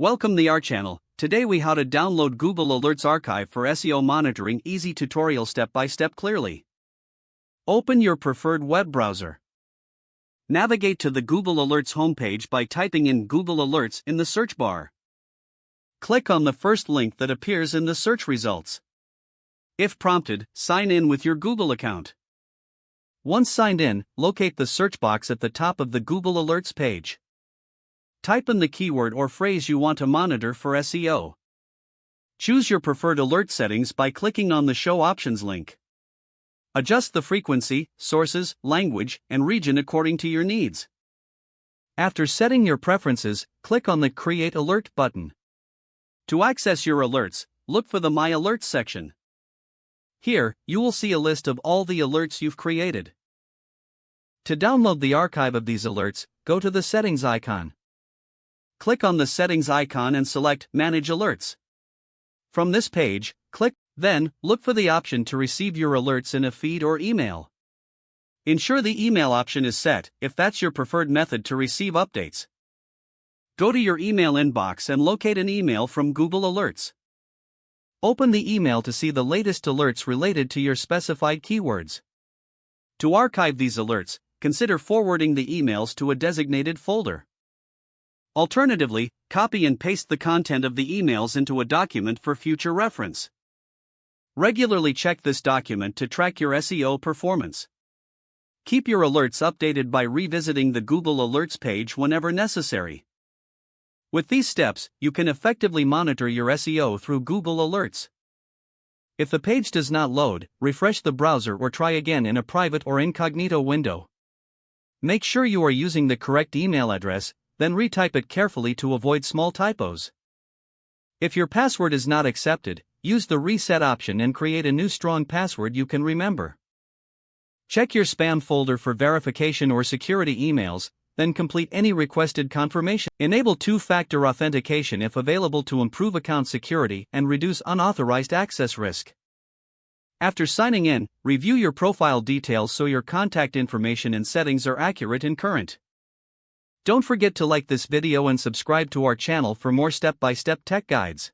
Welcome to our channel. Today we how to download Google Alerts archive for SEO monitoring. Easy tutorial step by step clearly. Open your preferred web browser. Navigate to the Google Alerts homepage by typing in Google Alerts in the search bar. Click on the first link that appears in the search results. If prompted, sign in with your Google account. Once signed in, locate the search box at the top of the Google Alerts page. Type in the keyword or phrase you want to monitor for SEO. Choose your preferred alert settings by clicking on the Show Options link. Adjust the frequency, sources, language, and region according to your needs. After setting your preferences, click on the Create Alert button. To access your alerts, look for the My Alerts section. Here, you will see a list of all the alerts you've created. To download the archive of these alerts, go to the Settings icon. Click on the Settings icon and select Manage Alerts. From this page, then look for the option to receive your alerts in a feed or email. Ensure the email option is set if that's your preferred method to receive updates. Go to your email inbox and locate an email from Google Alerts. Open the email to see the latest alerts related to your specified keywords. To archive these alerts, consider forwarding the emails to a designated folder. Alternatively, copy and paste the content of the emails into a document for future reference. Regularly check this document to track your SEO performance. Keep your alerts updated by revisiting the Google Alerts page whenever necessary. With these steps, you can effectively monitor your SEO through Google Alerts. If the page does not load, refresh the browser or try again in a private or incognito window. Make sure you are using the correct email address, then retype it carefully to avoid small typos. If your password is not accepted, use the reset option and create a new strong password you can remember. Check your spam folder for verification or security emails, then complete any requested confirmation. Enable two-factor authentication if available to improve account security and reduce unauthorized access risk. After signing in, review your profile details so your contact information and settings are accurate and current. Don't forget to like this video and subscribe to our channel for more step-by-step tech guides.